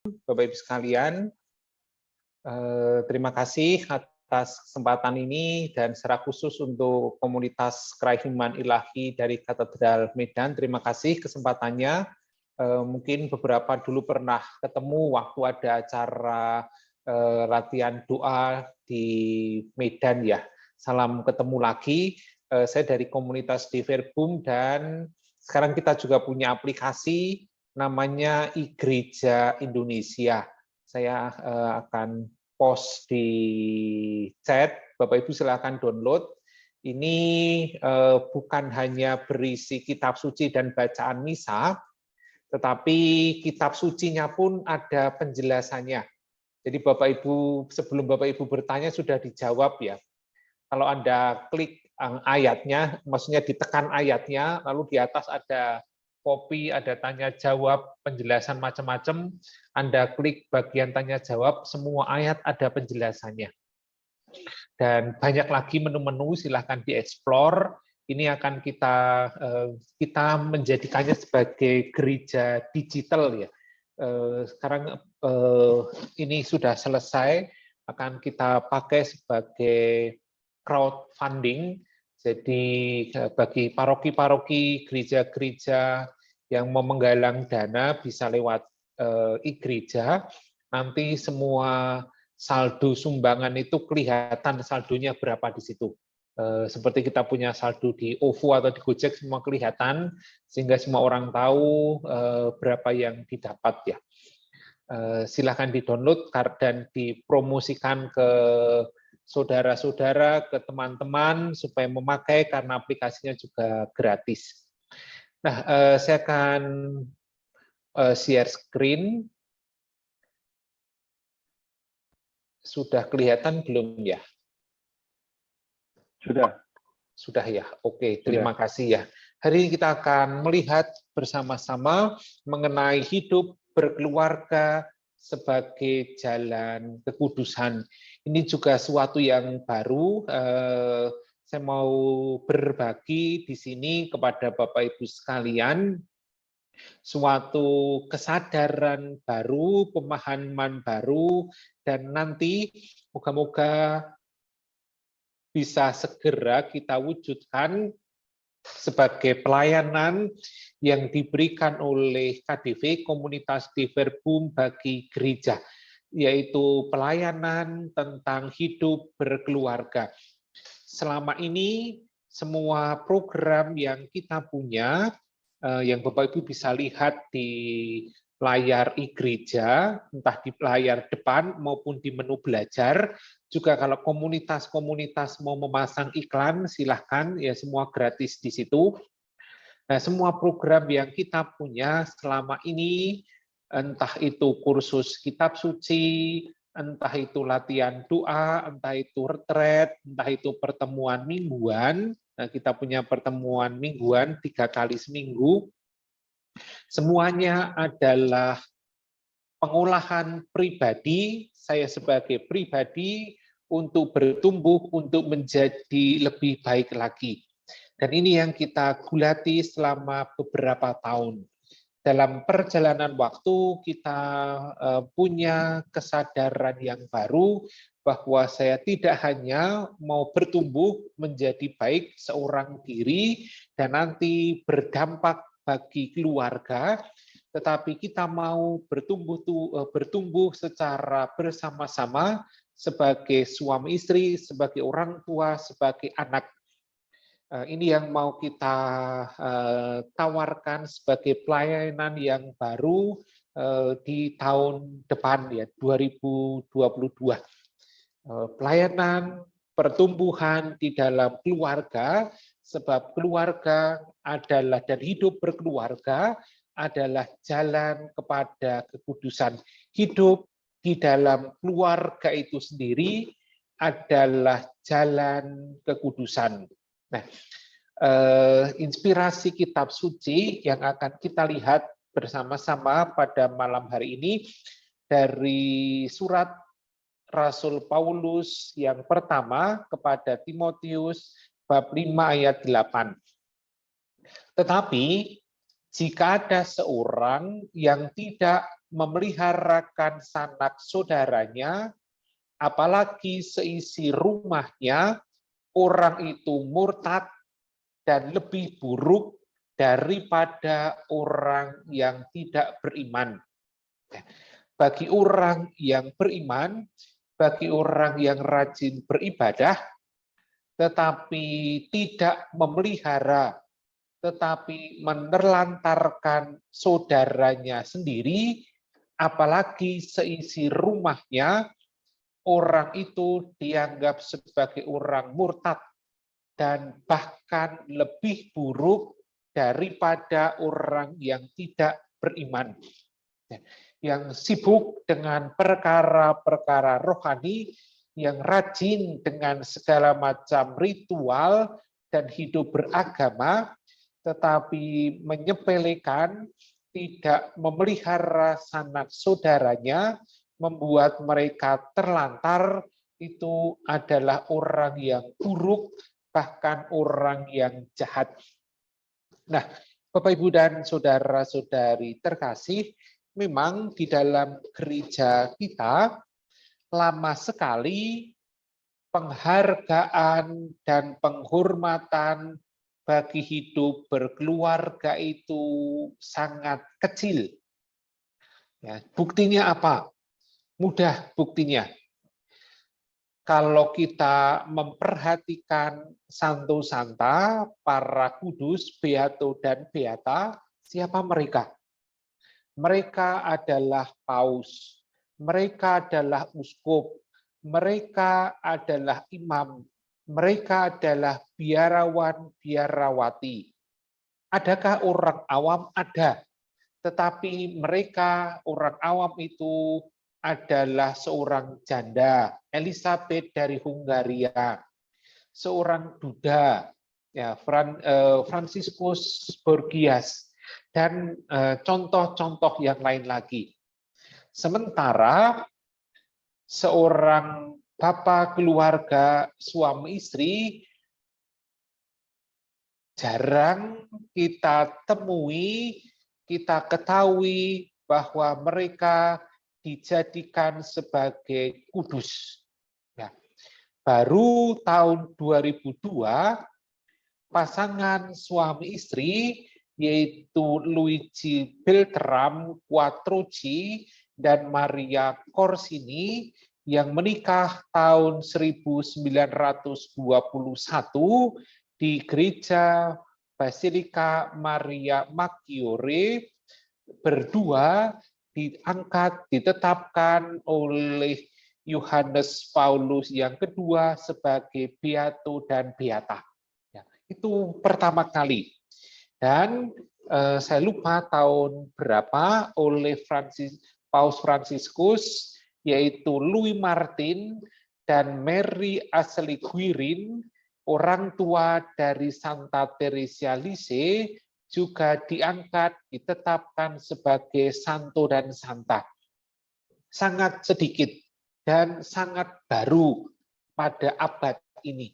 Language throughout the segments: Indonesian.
Bapak Ibu sekalian, terima kasih atas kesempatan ini dan secara khusus untuk komunitas Keraiman Ilahi dari Katedral Medan. Terima kasih kesempatannya. Mungkin beberapa dulu pernah ketemu waktu ada acara latihan doa di Medan ya. Salam ketemu lagi. Saya dari komunitas di Verbum dan sekarang kita juga punya aplikasi namanya iGereja Indonesia. Saya akan post di chat, Bapak Ibu silakan download. Ini bukan hanya berisi kitab suci dan bacaan misa, tetapi kitab sucinya pun ada penjelasannya. Jadi Bapak Ibu, sebelum Bapak Ibu bertanya sudah dijawab ya. Kalau Anda klik ayatnya, maksudnya ditekan ayatnya, lalu di atas ada copy, ada tanya jawab, penjelasan macam-macam, Anda klik bagian tanya jawab, semua ayat ada penjelasannya. Dan banyak lagi menu-menu, silahkan dieksplor. Ini akan kita menjadikannya sebagai gereja digital ya. Sekarang ini sudah selesai, akan kita pakai sebagai crowdfunding. Jadi bagi paroki-paroki, gereja-gereja yang mau menggalang dana bisa lewat iGereja. Nanti semua saldo sumbangan itu kelihatan saldonya berapa di situ. Seperti kita punya saldo di OVO atau di Gojek semua kelihatan, sehingga semua orang tahu berapa yang didapat ya. Silahkan di-download dan dipromosikan ke saudara-saudara, ke teman-teman supaya memakai karena aplikasinya juga gratis. Nah, saya akan share screen. Sudah kelihatan belum ya? Sudah. Sudah ya. Oke, terima kasih ya. Hari ini kita akan melihat bersama-sama mengenai hidup berkeluarga sebagai jalan kekudusan. Ini juga suatu yang baru. Saya mau berbagi di sini kepada Bapak Ibu sekalian suatu kesadaran baru, pemahaman baru, dan nanti moga-moga bisa segera kita wujudkan sebagai pelayanan yang diberikan oleh KDV, Komunitas di Verbum bagi gereja, yaitu pelayanan tentang hidup berkeluarga. Selama ini semua program yang kita punya, yang Bapak Ibu bisa lihat di layar iGereja, entah di layar depan maupun di menu belajar. Juga kalau komunitas-komunitas mau memasang iklan, silahkan, ya semua gratis di situ. Nah, semua program yang kita punya selama ini, entah itu kursus kitab suci, entah itu latihan doa, entah itu retret, entah itu pertemuan mingguan. Nah, kita punya pertemuan mingguan 3 kali seminggu. Semuanya adalah pengolahan pribadi, saya sebagai pribadi untuk bertumbuh, untuk menjadi lebih baik lagi. Dan ini yang kita gulati selama beberapa tahun. Dalam perjalanan waktu kita punya kesadaran yang baru bahwa saya tidak hanya mau bertumbuh menjadi baik seorang diri dan nanti berdampak bagi keluarga, tetapi kita mau bertumbuh secara bersama-sama sebagai suami istri, sebagai orang tua, sebagai anak. Ini yang mau kita tawarkan sebagai pelayanan yang baru di tahun depan ya 2022. Pelayanan pertumbuhan di dalam keluarga, sebab keluarga adalah dan hidup berkeluarga adalah jalan kepada kekudusan. Hidup di dalam keluarga itu sendiri adalah jalan kekudusan. Nah, inspirasi kitab suci yang akan kita lihat bersama-sama pada malam hari ini dari surat Rasul Paulus yang pertama kepada Timotius bab 5 ayat 8. Tetapi jika ada seorang yang tidak memeliharakan sanak saudaranya, apalagi seisi rumahnya, orang itu murtad dan lebih buruk daripada orang yang tidak beriman. Bagi orang yang beriman, bagi orang yang rajin beribadah, tetapi tidak memelihara, tetapi menelantarkan saudaranya sendiri, apalagi seisi rumahnya, orang itu dianggap sebagai orang murtad dan bahkan lebih buruk daripada orang yang tidak beriman, yang sibuk dengan perkara-perkara rohani, yang rajin dengan segala macam ritual dan hidup beragama, tetapi menyepelekan, tidak memelihara sanak saudaranya, membuat mereka terlantar, itu adalah orang yang buruk, bahkan orang yang jahat. Nah, Bapak, Ibu, dan saudara-saudari terkasih, memang di dalam gereja kita lama sekali penghargaan dan penghormatan bagi hidup berkeluarga itu sangat kecil. Ya, buktinya apa? Mudah buktinya. Kalau kita memperhatikan Santo Santa, para kudus, beato dan beata, siapa mereka? Mereka adalah paus, mereka adalah uskup, mereka adalah imam, mereka adalah biarawan, biarawati. Adakah orang awam? Ada. Tetapi mereka, orang awam itu adalah seorang janda, Elizabeth dari Hungaria, seorang duda, ya, Franciscus Borgias, dan contoh-contoh yang lain lagi. Sementara seorang bapak keluarga suami istri jarang kita temui, kita ketahui bahwa mereka dijadikan sebagai kudus. Ya. Baru tahun 2002, pasangan suami istri, yaitu Luigi Beltram Quattrochi dan Maria Corsini, yang menikah tahun 1921 di gereja Basilika Maria Maggiore, berdua diangkat, ditetapkan oleh Yohanes Paulus yang kedua sebagai beato dan beata. Ya, itu pertama kali. Dan saya lupa tahun berapa oleh Paus Fransiskus, yaitu Louis Martin dan Mary Ashley Guerin, orang tua dari Santa Teresa Lise, juga diangkat, ditetapkan sebagai santo dan santa. Sangat sedikit dan sangat baru pada abad ini.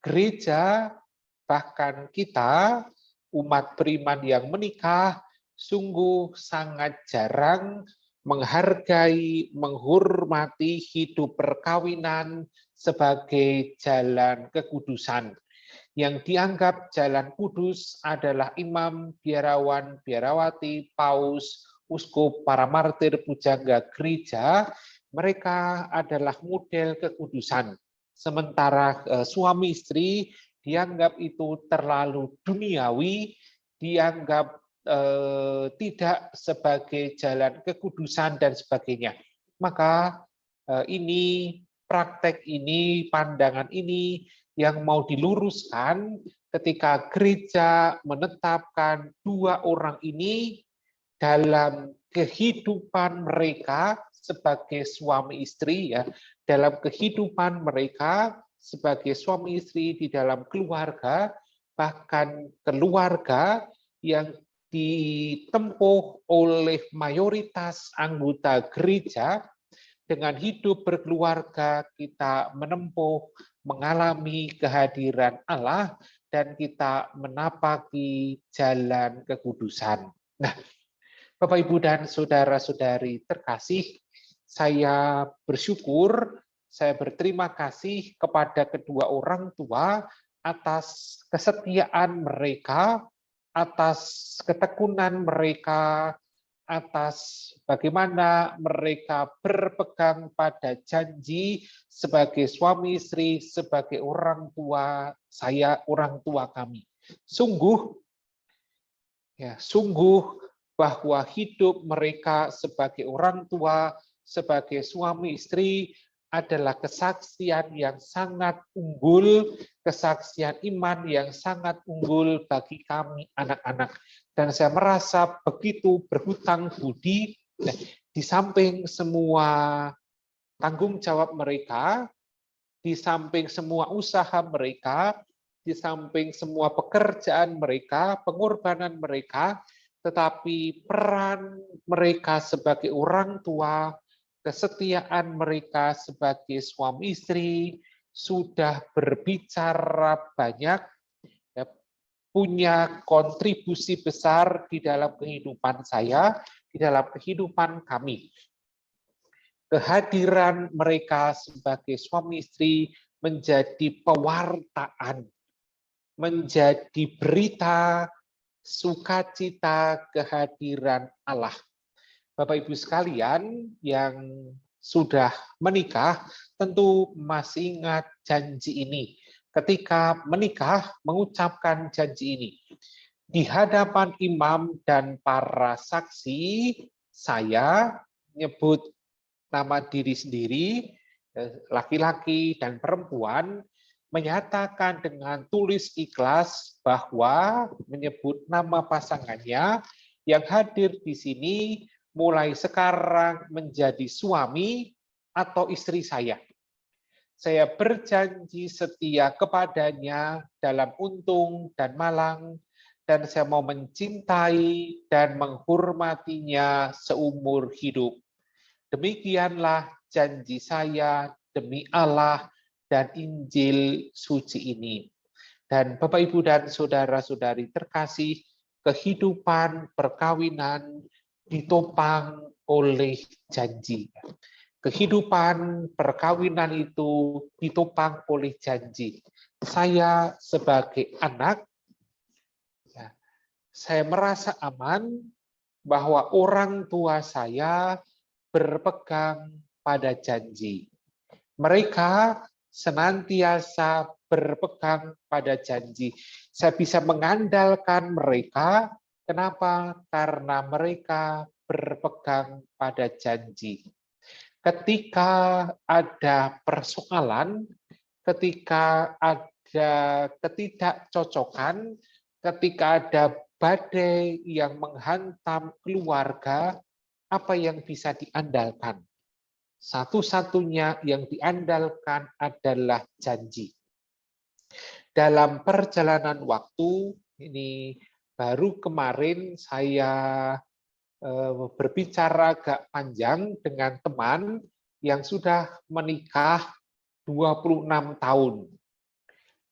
Gereja, bahkan kita, umat beriman yang menikah, sungguh sangat jarang menghargai, menghormati hidup perkawinan sebagai jalan kekudusan. Yang dianggap jalan kudus adalah imam, biarawan, biarawati, paus, uskup, para martir, pujangga gereja. Mereka adalah model kekudusan. Sementara suami istri dianggap itu terlalu duniawi, dianggap tidak sebagai jalan kekudusan dan sebagainya. Maka ini, praktek ini, pandangan ini yang mau diluruskan ketika gereja menetapkan dua orang ini dalam kehidupan mereka sebagai suami istri, ya, dalam kehidupan mereka sebagai suami istri di dalam keluarga, bahkan keluarga yang ditempuh oleh mayoritas anggota gereja. Dengan hidup berkeluarga kita menempuh, mengalami kehadiran Allah, dan kita menapaki jalan kekudusan. Nah, Bapak, Ibu, dan saudara-saudari terkasih, saya bersyukur, saya berterima kasih kepada kedua orang tua atas kesetiaan mereka, atas ketekunan mereka, atas bagaimana mereka berpegang pada janji sebagai suami istri, sebagai orang tua saya, orang tua kami. Sungguh bahwa hidup mereka sebagai orang tua, sebagai suami istri adalah kesaksian yang sangat unggul, kesaksian iman yang sangat unggul bagi kami anak-anak. Dan saya merasa begitu berhutang budi di samping semua tanggung jawab mereka, di samping semua usaha mereka, di samping semua pekerjaan mereka, pengorbanan mereka, tetapi peran mereka sebagai orang tua, kesetiaan mereka sebagai suami istri sudah berbicara banyak, ya, punya kontribusi besar di dalam kehidupan saya, di dalam kehidupan kami. Kehadiran mereka sebagai suami istri menjadi pewartaan, menjadi berita sukacita kehadiran Allah. Bapak Ibu sekalian yang sudah menikah tentu masih ingat janji ini. Ketika menikah mengucapkan janji ini. Di hadapan imam dan para saksi, saya menyebut nama diri sendiri, laki-laki dan perempuan, menyatakan dengan tulis ikhlas bahwa menyebut nama pasangannya yang hadir di sini mulai sekarang menjadi suami atau istri saya. Saya berjanji setia kepadanya dalam untung dan malang, dan saya mau mencintai dan menghormatinya seumur hidup. Demikianlah janji saya demi Allah dan Injil suci ini. Dan Bapak, Ibu, dan saudara-saudari terkasih, kehidupan perkawinan ditopang oleh janji. Kehidupan perkawinan itu ditopang oleh janji. Saya sebagai anak, saya merasa aman bahwa orang tua saya berpegang pada janji. Mereka senantiasa berpegang pada janji. Saya bisa mengandalkan mereka. Kenapa? Karena mereka berpegang pada janji. Ketika ada persoalan, ketika ada ketidakcocokan, ketika ada badai yang menghantam keluarga, apa yang bisa diandalkan? Satu-satunya yang diandalkan adalah janji. Dalam perjalanan waktu, ini baru kemarin saya berbicara agak panjang dengan teman yang sudah menikah 26 tahun.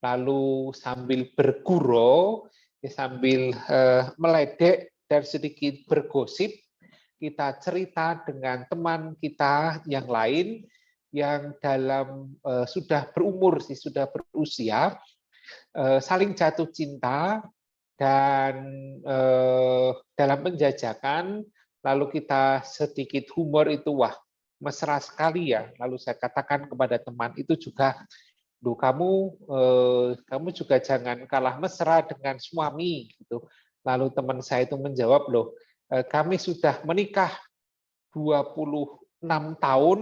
Lalu sambil bergurau, sambil meledek dan sedikit bergosip, kita cerita dengan teman kita yang lain yang dalam sudah berumur sih, sudah berusia, saling jatuh cinta dan dalam penjajakan, lalu kita sedikit humor itu, wah mesra sekali ya. Lalu saya katakan kepada teman itu juga, duh kamu juga jangan kalah mesra dengan suami gitu. Lalu teman saya itu menjawab, loh kami sudah menikah 26 tahun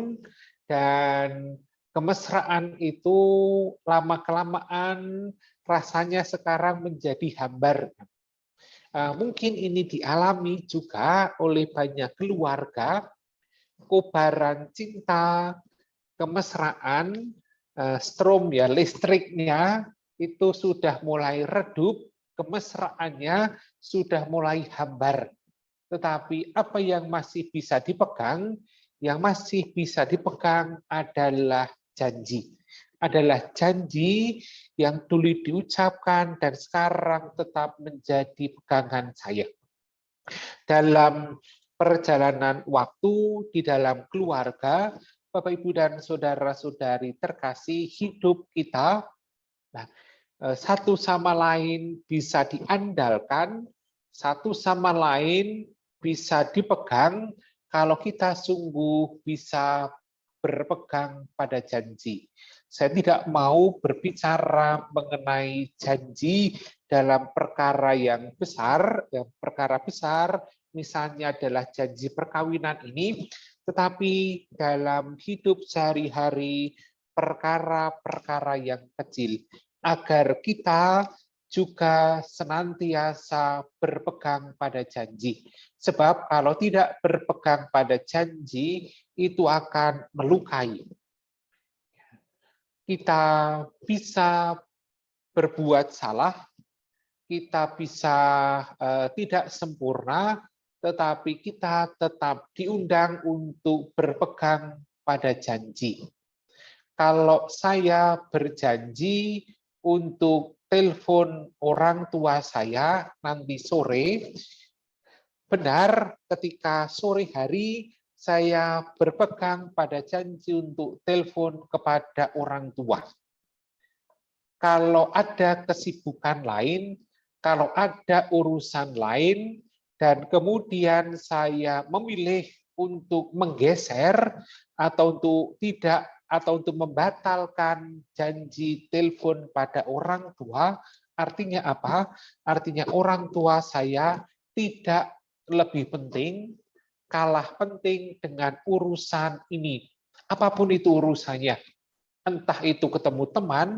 dan kemesraan itu lama-kelamaan rasanya sekarang menjadi hambar. Mungkin ini dialami juga oleh banyak keluarga, kobaran cinta, kemesraan, strom ya listriknya itu sudah mulai redup, kemesraannya sudah mulai hambar. Tetapi apa yang masih bisa dipegang? Yang masih bisa dipegang adalah janji. Adalah janji yang dulu diucapkan dan sekarang tetap menjadi pegangan saya. Dalam perjalanan waktu di dalam keluarga, Bapak Ibu dan saudara-saudari terkasih, hidup kita nah, satu sama lain bisa diandalkan, satu sama lain bisa dipegang kalau kita sungguh bisa berpegang pada janji. Saya tidak mau berbicara mengenai janji dalam perkara yang besar, perkara besar misalnya adalah janji perkawinan ini, tetapi dalam hidup sehari-hari perkara-perkara yang kecil, agar kita juga senantiasa berpegang pada janji. Sebab kalau tidak berpegang pada janji, itu akan melukai. Kita bisa berbuat salah, kita bisa tidak sempurna, tetapi kita tetap diundang untuk berpegang pada janji. Kalau saya berjanji untuk telepon orang tua saya nanti sore, benar ketika sore hari saya berpegang pada janji untuk telepon kepada orang tua. Kalau ada kesibukan lain, kalau ada urusan lain, dan kemudian saya memilih untuk menggeser atau untuk tidak atau untuk membatalkan janji telepon pada orang tua, artinya apa? Artinya orang tua saya tidak lebih penting, kalah penting dengan urusan ini. Apapun itu urusannya, entah itu ketemu teman,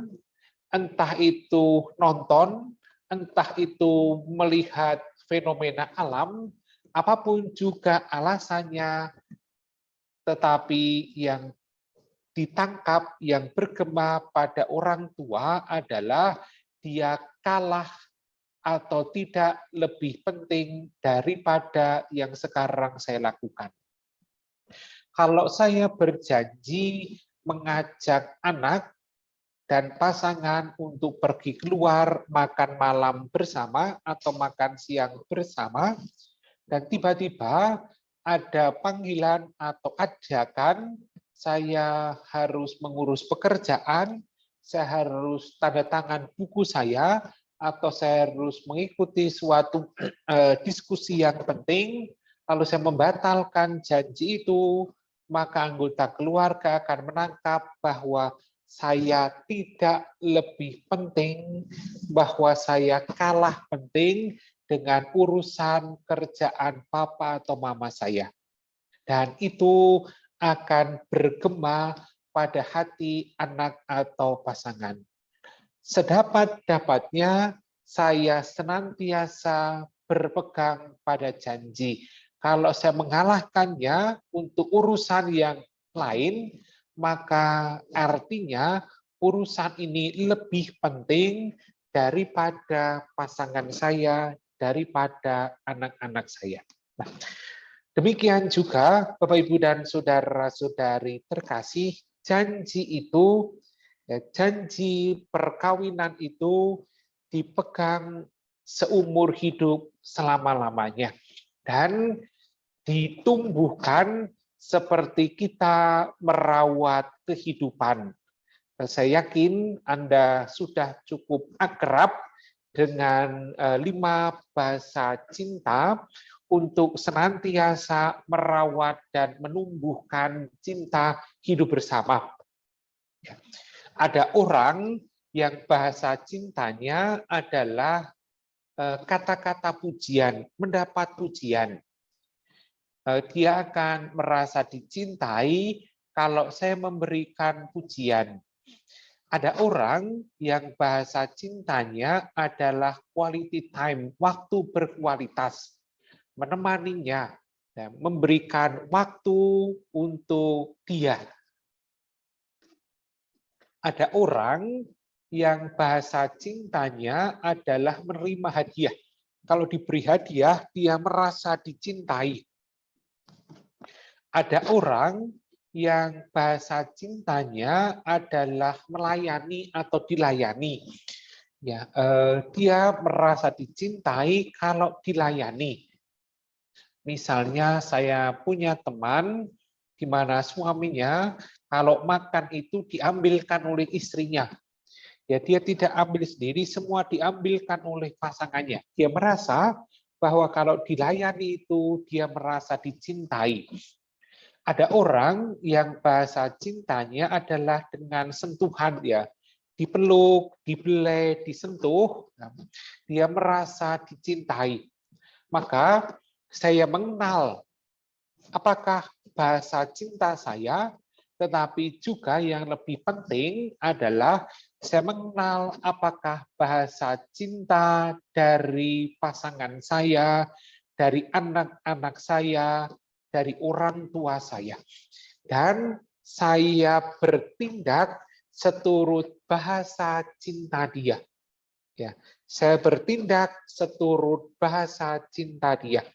entah itu nonton, entah itu melihat fenomena alam, apapun juga alasannya, tetapi yang ditangkap, yang bergema pada orang tua adalah dia kalah atau tidak lebih penting daripada yang sekarang saya lakukan. Kalau saya berjanji mengajak anak dan pasangan untuk pergi keluar makan malam bersama atau makan siang bersama, dan tiba-tiba ada panggilan atau ajakan, saya harus mengurus pekerjaan, saya harus tanda tangan buku saya, atau saya harus mengikuti suatu diskusi yang penting, lalu saya membatalkan janji itu, maka anggota keluarga akan menangkap bahwa saya tidak lebih penting, bahwa saya kalah penting dengan urusan kerjaan papa atau mama saya. Dan itu akan bergema pada hati anak atau pasangan. Sedapat-dapatnya saya senantiasa berpegang pada janji. Kalau saya mengalahkannya untuk urusan yang lain, maka artinya urusan ini lebih penting daripada pasangan saya, daripada anak-anak saya. Nah, demikian juga Bapak Ibu dan saudara-saudari terkasih, janji itu, janji perkawinan itu dipegang seumur hidup selama-lamanya dan ditumbuhkan seperti kita merawat kehidupan. Saya yakin Anda sudah cukup akrab dengan 5 bahasa cinta untuk senantiasa merawat dan menumbuhkan cinta hidup bersama. Ada orang yang bahasa cintanya adalah kata-kata pujian, mendapat pujian. Dia akan merasa dicintai kalau saya memberikan pujian. Ada orang yang bahasa cintanya adalah quality time, waktu berkualitas, menemaninya, memberikan waktu untuk dia. Ada orang yang bahasa cintanya adalah menerima hadiah. Kalau diberi hadiah, dia merasa dicintai. Ada orang yang bahasa cintanya adalah melayani atau dilayani. Ya, dia merasa dicintai kalau dilayani. Misalnya saya punya teman di mana suaminya kalau makan itu diambilkan oleh istrinya. Ya, dia tidak ambil sendiri, semua diambilkan oleh pasangannya. Dia merasa bahwa kalau dilayani itu dia merasa dicintai. Ada orang yang bahasa cintanya adalah dengan sentuhan, ya, dipeluk, dibelai, disentuh, dia merasa dicintai. Maka saya mengenal apakah bahasa cinta saya, tetapi juga yang lebih penting adalah saya mengenal apakah bahasa cinta dari pasangan saya, dari anak-anak saya, dari orang tua saya. Dan saya bertindak seturut bahasa cinta dia. Ya, saya bertindak seturut bahasa cinta dia.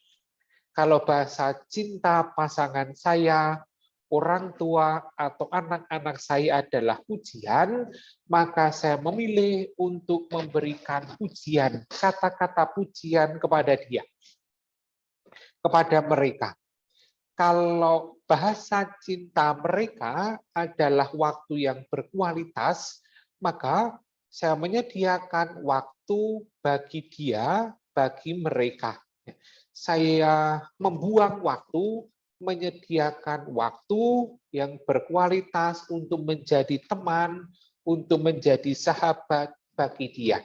Kalau bahasa cinta pasangan saya, orang tua, atau anak-anak saya adalah pujian, maka saya memilih untuk memberikan pujian, kata-kata pujian kepada dia, kepada mereka. Kalau bahasa cinta mereka adalah waktu yang berkualitas, maka saya menyediakan waktu bagi dia, bagi mereka. Saya membuang waktu, menyediakan waktu yang berkualitas untuk menjadi teman, untuk menjadi sahabat bagi dia.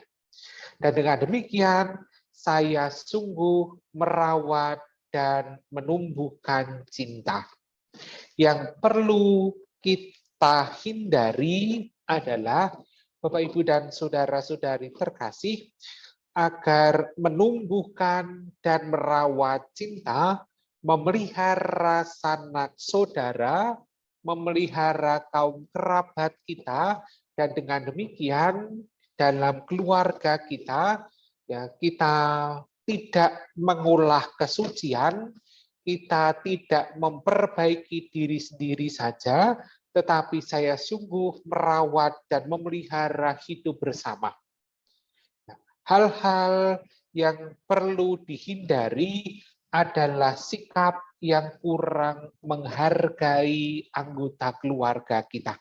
Dan dengan demikian, saya sungguh merawat dan menumbuhkan cinta. Yang perlu kita hindari adalah, Bapak, Ibu, dan saudara-saudari terkasih, agar menumbuhkan dan merawat cinta, memelihara sanak saudara, memelihara kaum kerabat kita, dan dengan demikian dalam keluarga kita, ya, kita tidak mengolah kesucian, kita tidak memperbaiki diri sendiri saja, tetapi saya sungguh merawat dan memelihara hidup bersama. Hal-hal yang perlu dihindari adalah sikap yang kurang menghargai anggota keluarga kita.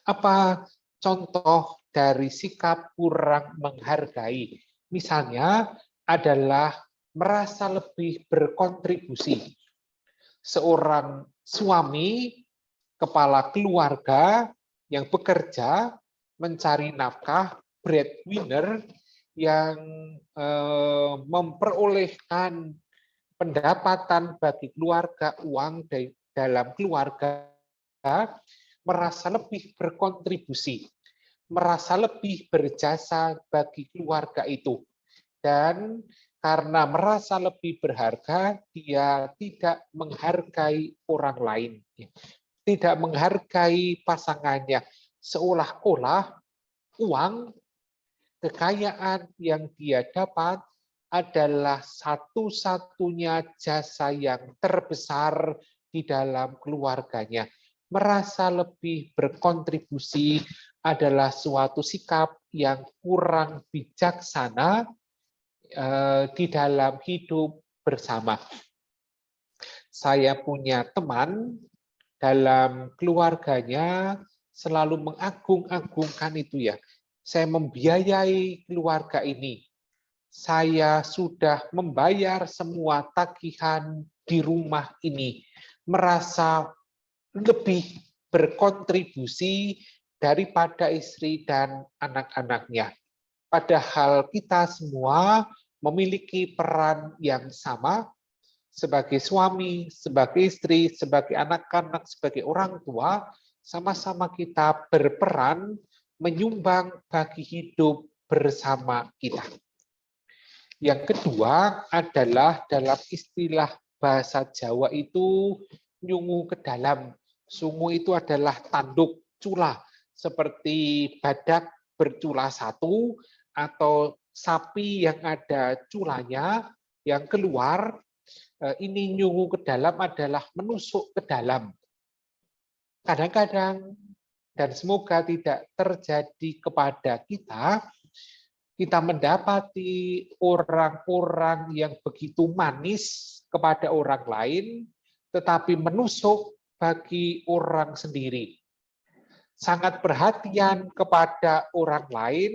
Apa contoh dari sikap kurang menghargai? Misalnya adalah merasa lebih berkontribusi. Seorang suami, kepala keluarga yang bekerja, mencari nafkah, breadwinner, yang memperolehkan pendapatan bagi keluarga, uang dalam keluarga, merasa lebih berkontribusi, merasa lebih berjasa bagi keluarga itu. Dan karena merasa lebih berharga, dia tidak menghargai orang lain, tidak menghargai pasangannya, seolah-olah uang, kekayaan yang dia dapat adalah satu-satunya jasa yang terbesar di dalam keluarganya. Merasa lebih berkontribusi adalah suatu sikap yang kurang bijaksana di dalam hidup bersama. Saya punya teman dalam keluarganya selalu mengagung-agungkan itu, ya. Saya membiayai keluarga ini. Saya sudah membayar semua tagihan di rumah ini. Merasa lebih berkontribusi daripada istri dan anak-anaknya. Padahal kita semua memiliki peran yang sama sebagai suami, sebagai istri, sebagai anak-anak, sebagai orang tua, sama-sama kita berperan menyumbang bagi hidup bersama kita. Yang kedua adalah dalam istilah bahasa Jawa itu nyungu ke dalam. Sungu itu adalah tanduk cula, seperti badak bercula satu atau sapi yang ada culanya yang keluar. Ini nyungu ke dalam adalah menusuk ke dalam. Kadang-kadang, dan semoga tidak terjadi kepada kita, kita mendapati orang-orang yang begitu manis kepada orang lain, tetapi menusuk bagi orang sendiri. Sangat perhatian kepada orang lain,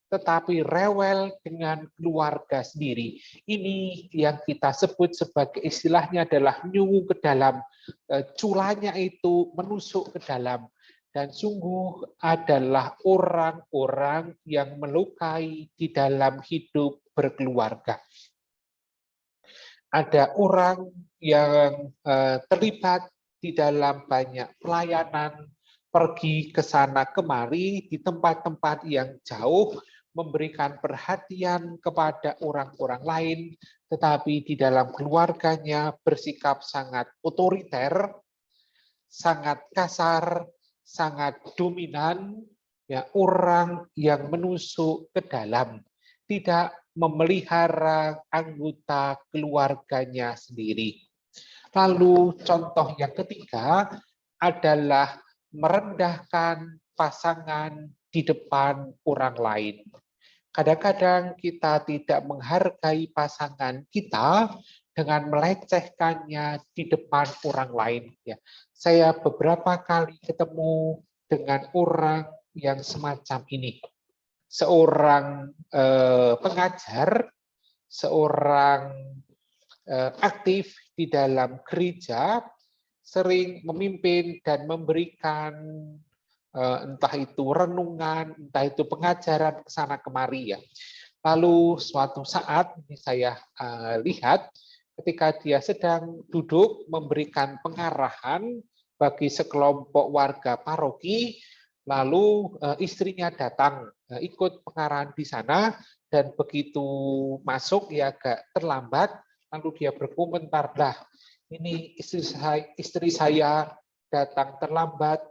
tetapi rewel dengan keluarga sendiri. Ini yang kita sebut sebagai istilahnya adalah nyungu ke dalam, culanya itu menusuk ke dalam. Dan sungguh adalah orang-orang yang melukai di dalam hidup berkeluarga. Ada orang yang terlibat di dalam banyak pelayanan, pergi ke sana kemari di tempat-tempat yang jauh, memberikan perhatian kepada orang-orang lain, tetapi di dalam keluarganya bersikap sangat otoriter, sangat kasar, sangat dominan, ya, orang yang menusuk ke dalam, tidak memelihara anggota keluarganya sendiri. Lalu contoh yang ketiga adalah merendahkan pasangan di depan orang lain. Kadang-kadang kita tidak menghargai pasangan kita dengan melecehkannya di depan orang lain. Ya, saya beberapa kali ketemu dengan orang yang semacam ini. Seorang pengajar, seorang aktif di dalam gereja, sering memimpin dan memberikan entah itu renungan, entah itu pengajaran ke sana kemari ya. Lalu suatu saat saya lihat ketika dia sedang duduk memberikan pengarahan bagi sekelompok warga paroki, lalu istrinya datang ikut pengarahan di sana, dan begitu masuk ya agak terlambat, lalu dia berkomentar, lah ini istri saya datang terlambat,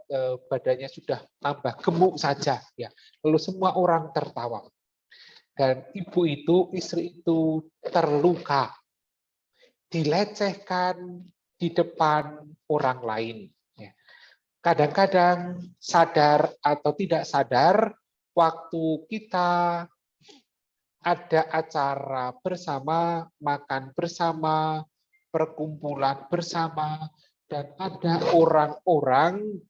badannya sudah tambah gemuk saja, ya. Lalu semua orang tertawa. Dan ibu itu, istri itu terluka, dilecehkan di depan orang lain. Kadang-kadang sadar atau tidak sadar, waktu kita ada acara bersama, makan bersama, perkumpulan bersama, dan ada orang-orang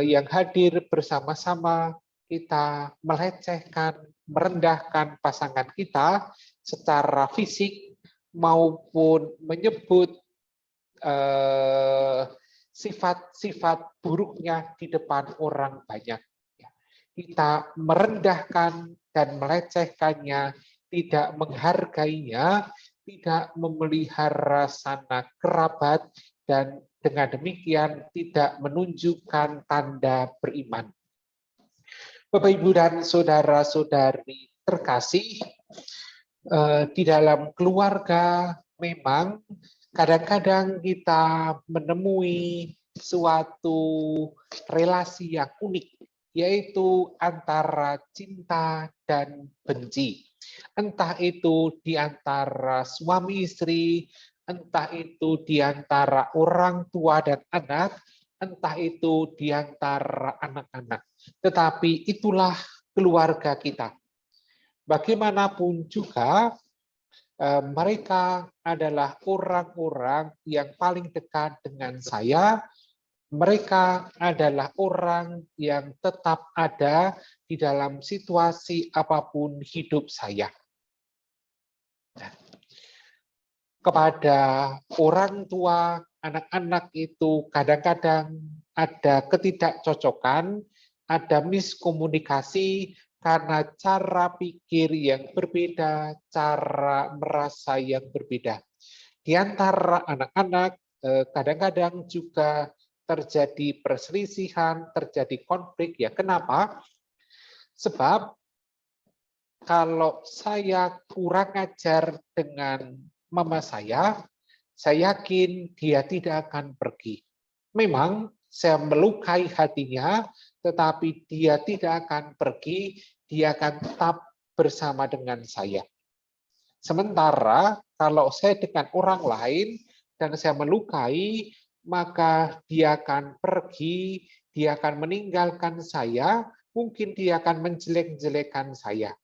yang hadir bersama-sama, kita melecehkan, merendahkan pasangan kita secara fisik maupun menyebut sifat-sifat buruknya di depan orang banyak. Kita merendahkan dan melecehkannya, tidak menghargainya, tidak memelihara sanak kerabat, dan dengan demikian tidak menunjukkan tanda beriman. Bapak, Ibu, dan saudara-saudari terkasih, di dalam keluarga memang kadang-kadang kita menemui suatu relasi yang unik, yaitu antara cinta dan benci. Entah itu di antara suami istri, entah itu di antara orang tua dan anak, entah itu di antara anak-anak. Tetapi itulah keluarga kita. Bagaimanapun juga, mereka adalah orang-orang yang paling dekat dengan saya. Mereka adalah orang yang tetap ada di dalam situasi apapun hidup saya. Kepada orang tua, anak-anak itu kadang-kadang ada ketidakcocokan, ada miskomunikasi karena cara pikir yang berbeda, cara merasa yang berbeda. Di antara anak-anak kadang-kadang juga terjadi perselisihan, terjadi konflik. Ya, kenapa? Sebab kalau saya kurang ajar dengan mama saya yakin dia tidak akan pergi. Memang saya melukai hatinya, tetapi dia tidak akan pergi, dia akan tetap bersama dengan saya. Sementara kalau saya dengan orang lain dan saya melukai, maka dia akan pergi, dia akan meninggalkan saya, mungkin dia akan menjelek-jelekan saya.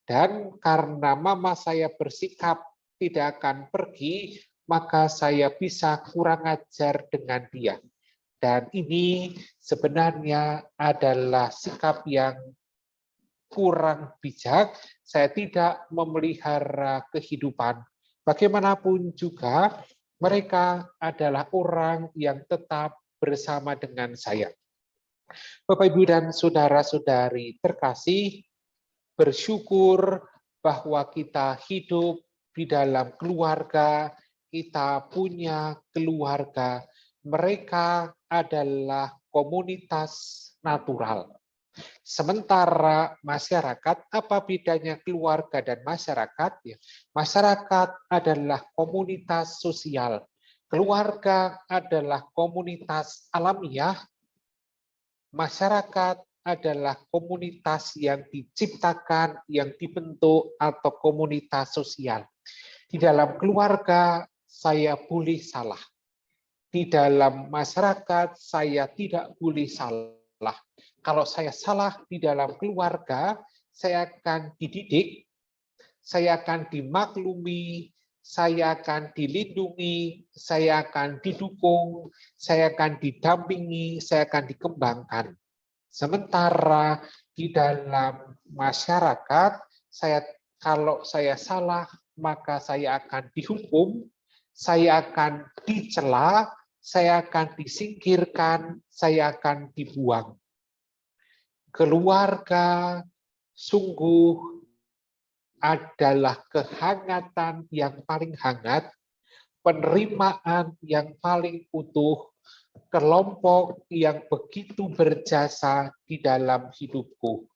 Dan karena mama saya bersikap tidak akan pergi, maka saya bisa kurang ajar dengan dia. Dan ini sebenarnya adalah sikap yang kurang bijak. Saya tidak memelihara kehidupan. Bagaimanapun juga, mereka adalah orang yang tetap bersama dengan saya. Bapak, Ibu, dan saudara-saudari terkasih, bersyukur bahwa kita hidup di dalam keluarga, kita punya keluarga. Mereka adalah komunitas natural. Sementara masyarakat, apa bedanya keluarga dan masyarakat? Ya, masyarakat adalah komunitas sosial. Keluarga adalah komunitas alamiah. Masyarakat adalah komunitas yang diciptakan, yang dibentuk, atau komunitas sosial. Di dalam keluarga, saya boleh salah. Di dalam masyarakat, saya tidak boleh salah. Kalau saya salah di dalam keluarga, saya akan dididik, saya akan dimaklumi, saya akan dilindungi, saya akan didukung, saya akan didampingi, saya akan dikembangkan. Sementara di dalam masyarakat, kalau saya salah, maka saya akan dihukum, saya akan dicela, saya akan disingkirkan, saya akan dibuang. Keluarga sungguh adalah kehangatan yang paling hangat, penerimaan yang paling utuh, kelompok yang begitu berjasa di dalam hidupku.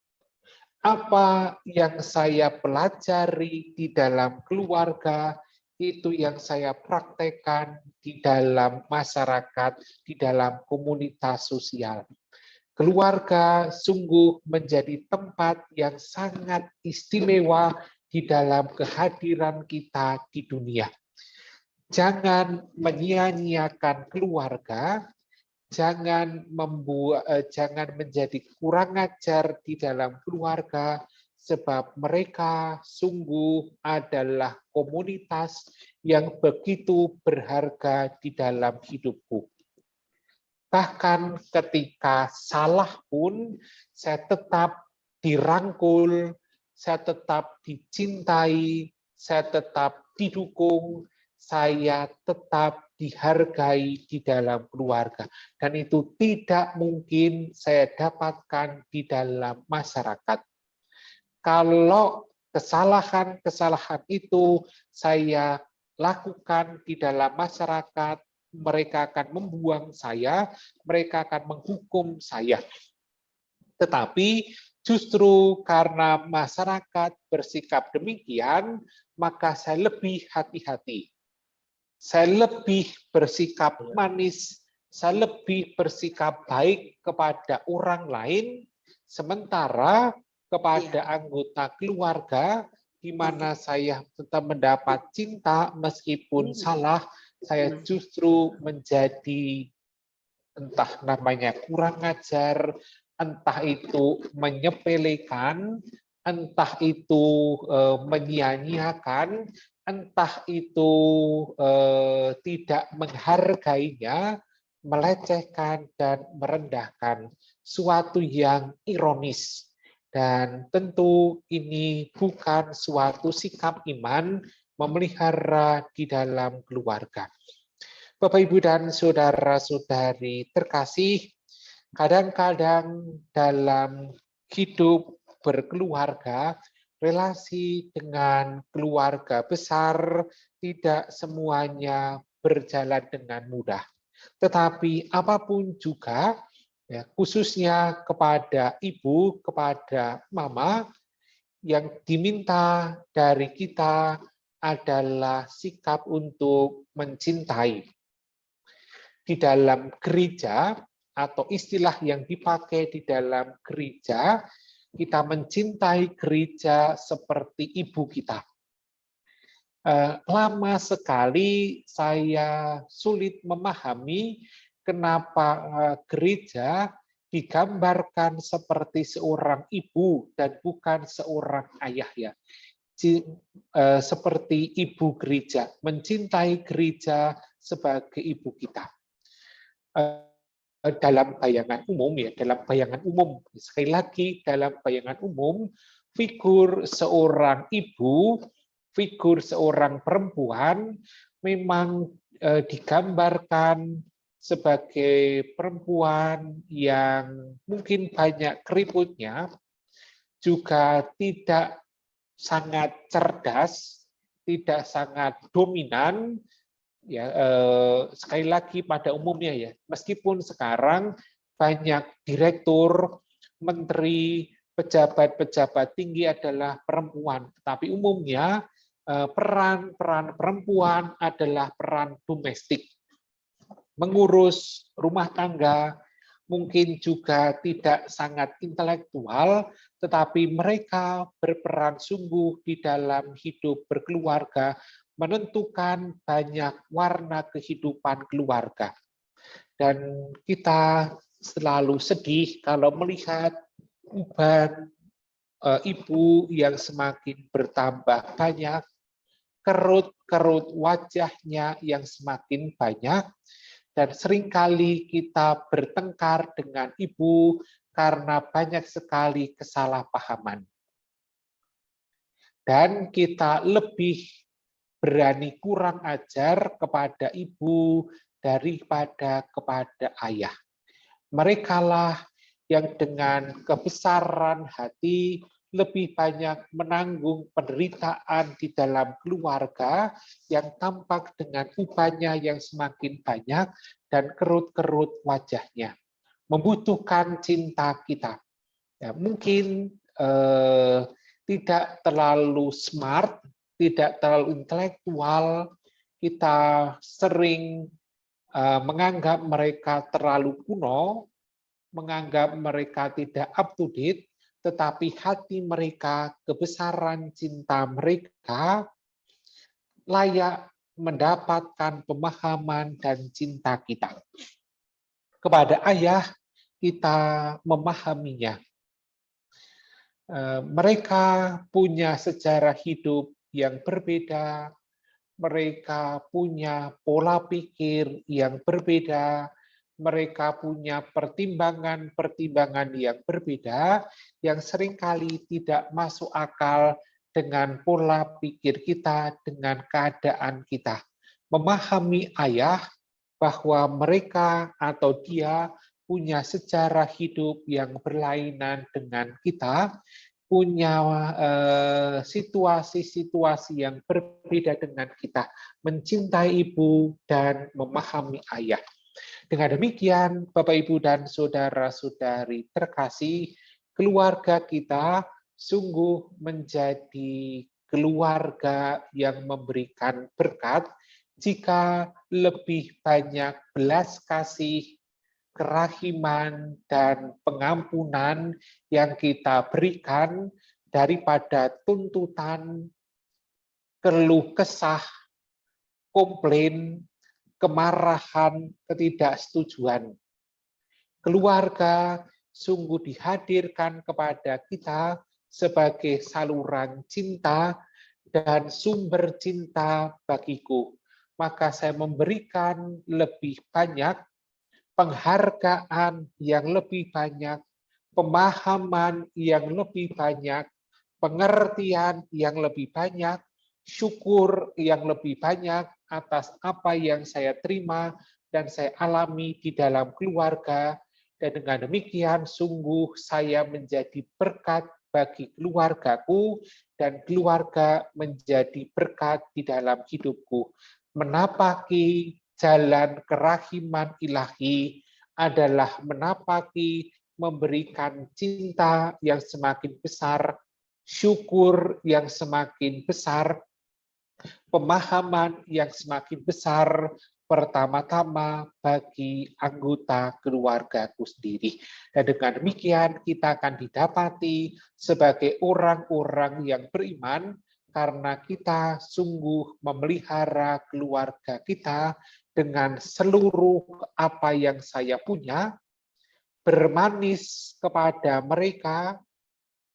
Apa yang saya pelajari di dalam keluarga, itu yang saya praktekkan di dalam masyarakat, di dalam komunitas sosial. Keluarga sungguh menjadi tempat yang sangat istimewa di dalam kehadiran kita di dunia. Jangan menyia-nyiakan keluarga, jangan menjadi kurang ajar di dalam keluarga, sebab mereka sungguh adalah komunitas yang begitu berharga di dalam hidupku. Bahkan ketika salah pun, saya tetap dirangkul, saya tetap dicintai, saya tetap didukung, saya tetap dihargai di dalam keluarga. Dan itu tidak mungkin saya dapatkan di dalam masyarakat. Kalau kesalahan-kesalahan itu saya lakukan di dalam masyarakat, mereka akan membuang saya, mereka akan menghukum saya. Tetapi justru karena masyarakat bersikap demikian, maka saya lebih hati-hati. Saya lebih bersikap manis, saya lebih bersikap baik kepada orang lain, sementara kepada anggota keluarga, di mana saya tetap mendapat cinta meskipun salah, saya justru menjadi entah namanya kurang ajar, entah itu menyepelekan, entah itu menyia-nyiakan, entah itu tidak menghargainya, melecehkan dan merendahkan, suatu yang ironis. Dan tentu ini bukan suatu sikap iman memelihara di dalam keluarga. Bapak, Ibu, dan saudara-saudari terkasih, kadang-kadang dalam hidup berkeluarga, relasi dengan keluarga besar tidak semuanya berjalan dengan mudah. Tetapi apapun juga, ya, khususnya kepada ibu, kepada mama, yang diminta dari kita adalah sikap untuk mencintai. Di dalam gereja, atau istilah yang dipakai di dalam gereja, kita mencintai gereja seperti ibu kita. Lama sekali saya sulit memahami kenapa gereja digambarkan seperti seorang ibu dan bukan seorang ayah ya. Seperti ibu gereja, mencintai gereja sebagai ibu kita. Dalam bayangan umum ya, dalam bayangan umum, sekali lagi dalam bayangan umum, figur seorang ibu, figur seorang perempuan memang digambarkan sebagai perempuan yang mungkin banyak keriputnya, juga tidak sangat cerdas, tidak sangat dominan, ya sekali lagi pada umumnya ya, meskipun sekarang banyak direktur, menteri, pejabat-pejabat tinggi adalah perempuan, tapi umumnya peran perempuan adalah peran domestik, mengurus rumah tangga, mungkin juga tidak sangat intelektual, tetapi mereka berperan sungguh di dalam hidup berkeluarga, menentukan banyak warna kehidupan keluarga. Dan kita selalu sedih kalau melihat beban ibu yang semakin bertambah banyak, kerut-kerut wajahnya yang semakin banyak, dan seringkali kita bertengkar dengan ibu karena banyak sekali kesalahpahaman. Dan kita lebih berani kurang ajar kepada ibu daripada kepada ayah. Merekalah yang dengan kebesaran hati lebih banyak menanggung penderitaan di dalam keluarga yang tampak dengan ubahnya yang semakin banyak dan kerut-kerut wajahnya. Membutuhkan cinta kita. Ya, mungkin tidak terlalu smart, tidak terlalu intelektual, kita sering menganggap mereka terlalu kuno, menganggap mereka tidak up to date, tetapi hati mereka, kebesaran cinta mereka layak mendapatkan pemahaman dan cinta kita. Kepada ayah, kita memahaminya. Mereka punya sejarah hidup yang berbeda, mereka punya pola pikir yang berbeda, mereka punya pertimbangan-pertimbangan yang berbeda, yang seringkali tidak masuk akal dengan pola pikir kita, dengan keadaan kita. Memahami ayah bahwa mereka atau dia punya sejarah hidup yang berlainan dengan kita, punya situasi-situasi yang berbeda dengan kita, mencintai ibu dan memahami ayah. Dengan demikian, Bapak, Ibu, dan saudara-saudari terkasih, keluarga kita sungguh menjadi keluarga yang memberikan berkat jika lebih banyak belas kasih, kerahiman, dan pengampunan yang kita berikan daripada tuntutan, keluh kesah, komplain, kemarahan, ketidaksetujuan. Keluarga sungguh dihadirkan kepada kita sebagai saluran cinta dan sumber cinta bagiku. Maka saya memberikan lebih banyak penghargaan yang lebih banyak, pemahaman yang lebih banyak, pengertian yang lebih banyak, syukur yang lebih banyak atas apa yang saya terima dan saya alami di dalam keluarga, dan dengan demikian sungguh saya menjadi berkat bagi keluargaku dan keluarga menjadi berkat di dalam hidupku. Menapaki jalan kerahiman ilahi adalah menapaki memberikan cinta yang semakin besar, syukur yang semakin besar, pemahaman yang semakin besar, pertama-tama bagi anggota keluargaku sendiri. Dan dengan demikian kita akan didapati sebagai orang-orang yang beriman karena kita sungguh memelihara keluarga kita dengan seluruh apa yang saya punya, bermanis kepada mereka,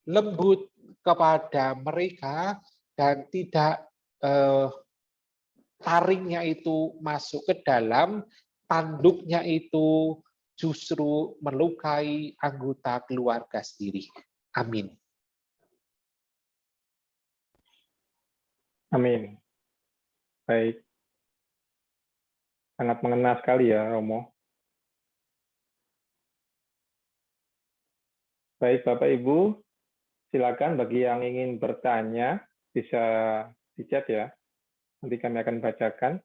lembut kepada mereka, dan tidak taringnya itu masuk ke dalam, tanduknya itu justru melukai anggota keluarga sendiri. Amin. Amin. Baik. Sangat mengena sekali ya, Romo. Baik, Bapak Ibu, silakan bagi yang ingin bertanya, bisa di chat ya. Nanti kami akan bacakan.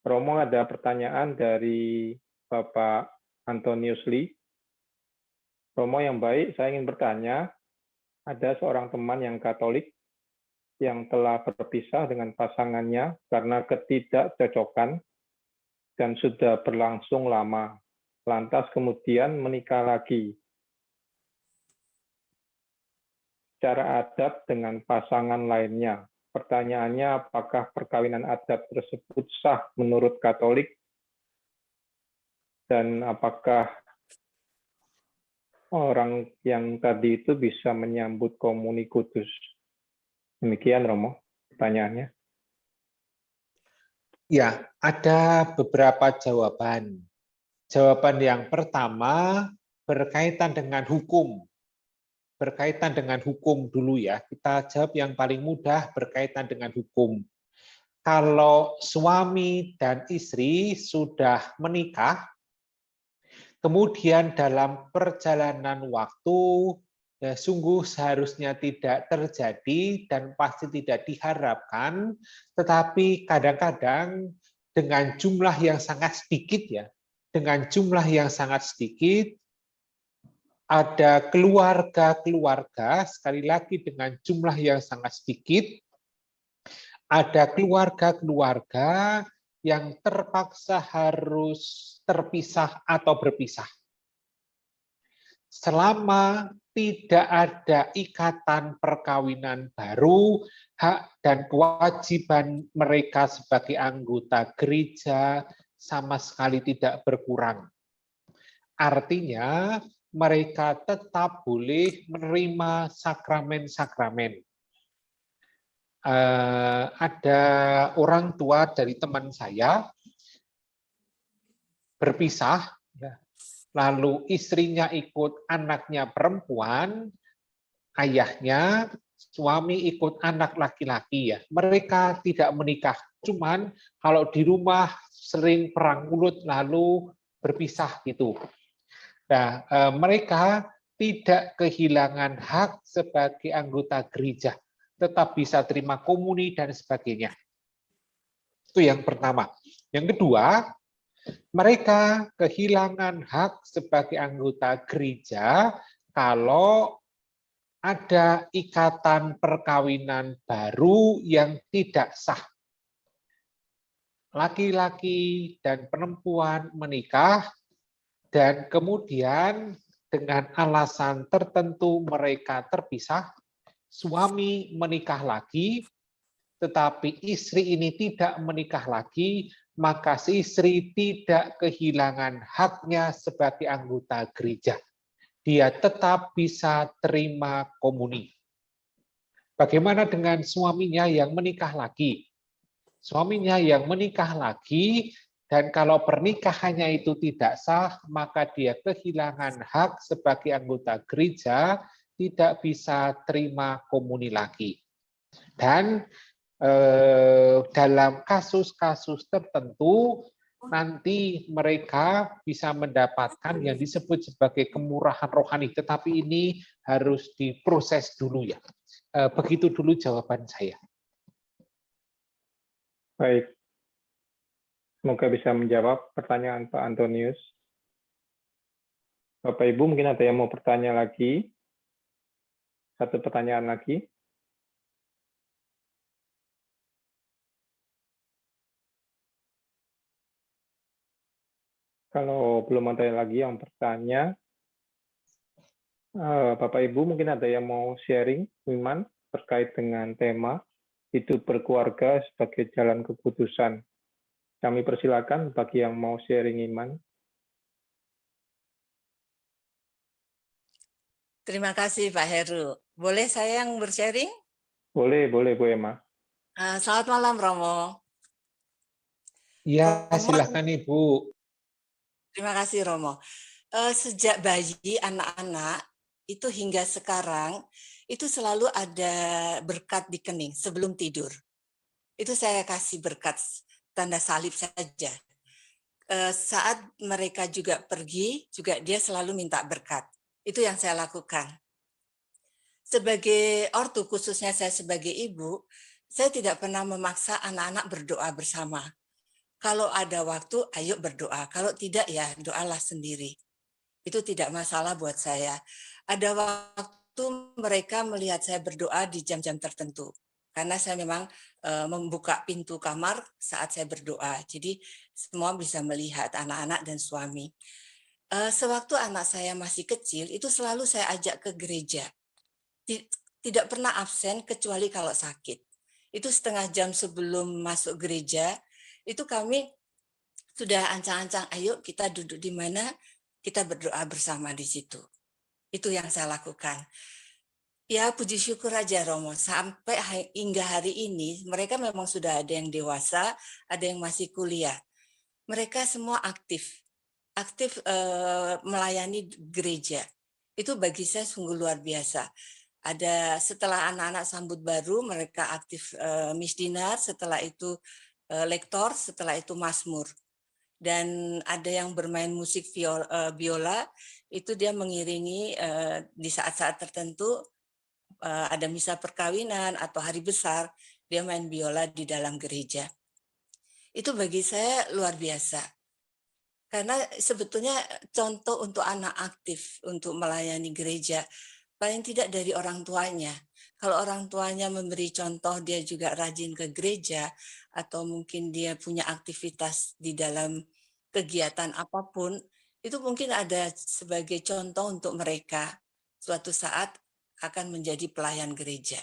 Romo, ada pertanyaan dari Bapak Antonius Lee. Romo yang baik, saya ingin bertanya, ada seorang teman yang Katolik yang telah berpisah dengan pasangannya karena ketidakcocokan dan sudah berlangsung lama. Lantas kemudian menikah lagi. Secara adat dengan pasangan lainnya. Pertanyaannya, apakah perkawinan adat tersebut sah menurut Katolik? Dan apakah orang yang tadi itu bisa menyambut komuni kudus? Demikian, Romo, pertanyaannya. Ya, ada beberapa jawaban. Jawaban yang pertama berkaitan dengan hukum. Berkaitan dengan hukum dulu ya. Kita jawab yang paling mudah berkaitan dengan hukum. Kalau suami dan istri sudah menikah, kemudian dalam perjalanan waktu, ya, sungguh seharusnya tidak terjadi dan pasti tidak diharapkan, tetapi kadang-kadang dengan jumlah yang sangat sedikit ya, dengan jumlah yang sangat sedikit, ada keluarga-keluarga, sekali lagi dengan jumlah yang sangat sedikit, ada keluarga-keluarga yang terpaksa harus terpisah atau berpisah. Selama tidak ada ikatan perkawinan baru, hak dan kewajiban mereka sebagai anggota gereja sama sekali tidak berkurang. Artinya, mereka tetap boleh menerima sakramen-sakramen. Ada orang tua dari teman saya berpisah, lalu istrinya ikut anaknya perempuan, ayahnya, suami ikut anak laki-laki ya. Mereka tidak menikah, cuman kalau di rumah sering perang mulut lalu berpisah gitu. Nah, mereka tidak kehilangan hak sebagai anggota gereja, tetap bisa terima komuni dan sebagainya. Itu yang pertama. Yang kedua, mereka kehilangan hak sebagai anggota gereja kalau ada ikatan perkawinan baru yang tidak sah. Laki-laki dan perempuan menikah dan kemudian dengan alasan tertentu mereka terpisah, suami menikah lagi, tetapi istri ini tidak menikah lagi, maka si istri tidak kehilangan haknya sebagai anggota gereja. Dia tetap bisa terima komuni. Bagaimana dengan suaminya yang menikah lagi? Suaminya yang menikah lagi, dan kalau pernikahannya itu tidak sah, maka dia kehilangan hak sebagai anggota gereja, tidak bisa terima komuni lagi. Dan dalam kasus-kasus tertentu, nanti mereka bisa mendapatkan yang disebut sebagai kemurahan rohani, tetapi ini harus diproses dulu ya. Begitu dulu jawaban saya. Baik. Semoga bisa menjawab pertanyaan Pak Antonius. Bapak Ibu mungkin ada yang mau bertanya lagi? Satu pertanyaan lagi. Kalau belum ada lagi yang bertanya, Bapak Ibu mungkin ada yang mau sharing, Iman, terkait dengan tema hidup berkeluarga sebagai jalan kekudusan. Kami persilakan bagi yang mau sharing iman. Terima kasih Pak Heru. Boleh saya yang bersharing? Boleh Bu Emma. Selamat malam Romo. Iya, Romo, silakan Ibu. terima kasih Romo. Sejak bayi, anak-anak itu hingga sekarang itu selalu ada berkat di kening sebelum tidur. Itu saya kasih berkat tanda salib saja. Saat mereka juga pergi, juga dia selalu minta berkat. Itu yang saya lakukan. Sebagai ortu, khususnya saya sebagai ibu, saya tidak pernah memaksa anak-anak berdoa bersama. Kalau ada waktu, ayo berdoa. Kalau tidak, ya doalah sendiri. Itu tidak masalah buat saya. Ada waktu mereka melihat saya berdoa di jam-jam tertentu. Karena saya memang membuka pintu kamar saat saya berdoa. Jadi semua bisa melihat anak-anak dan suami. Sewaktu anak saya masih kecil, itu selalu saya ajak ke gereja. Tidak pernah absen kecuali kalau sakit. Itu setengah jam sebelum masuk gereja, itu kami sudah ancang-ancang, ayo kita duduk di mana, kita berdoa bersama di situ. Itu yang saya lakukan. Ya puji syukur aja Romo, sampai hingga hari ini mereka memang sudah ada yang dewasa, ada yang masih kuliah. Mereka semua aktif melayani gereja. Itu bagi saya sungguh luar biasa. Ada setelah anak-anak sambut baru, mereka aktif misdinar, setelah itu lektor, setelah itu mazmur. Dan ada yang bermain musik biola, itu dia mengiringi di saat-saat tertentu, ada misa perkawinan atau hari besar, dia main biola di dalam gereja. Itu bagi saya luar biasa. Karena sebetulnya contoh untuk anak aktif untuk melayani gereja, paling tidak dari orang tuanya. Kalau orang tuanya memberi contoh, dia juga rajin ke gereja, atau mungkin dia punya aktivitas di dalam kegiatan apapun, itu mungkin ada sebagai contoh untuk mereka suatu saat akan menjadi pelayan gereja.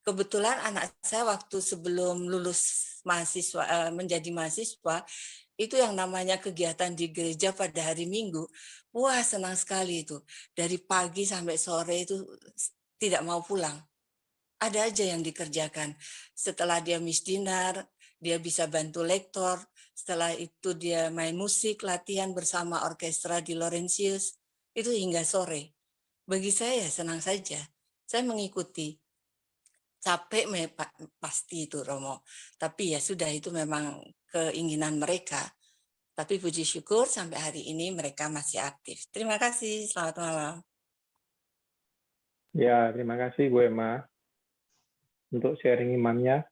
Kebetulan anak saya waktu sebelum lulus mahasiswa, menjadi mahasiswa, itu yang namanya kegiatan di gereja pada hari Minggu. Wah, senang sekali itu. Dari pagi sampai sore itu tidak mau pulang. Ada aja yang dikerjakan. Setelah dia misdinar, dia bisa bantu lektor. Setelah itu dia main musik, latihan bersama orkestra di Laurentius. Itu hingga sore. Bagi saya senang saja. Saya mengikuti. Capek pasti itu Romo. Tapi ya sudah, itu memang keinginan mereka. Tapi puji syukur sampai hari ini mereka masih aktif. Terima kasih, selamat malam. Ya, terima kasih Bu Emma untuk sharing imannya.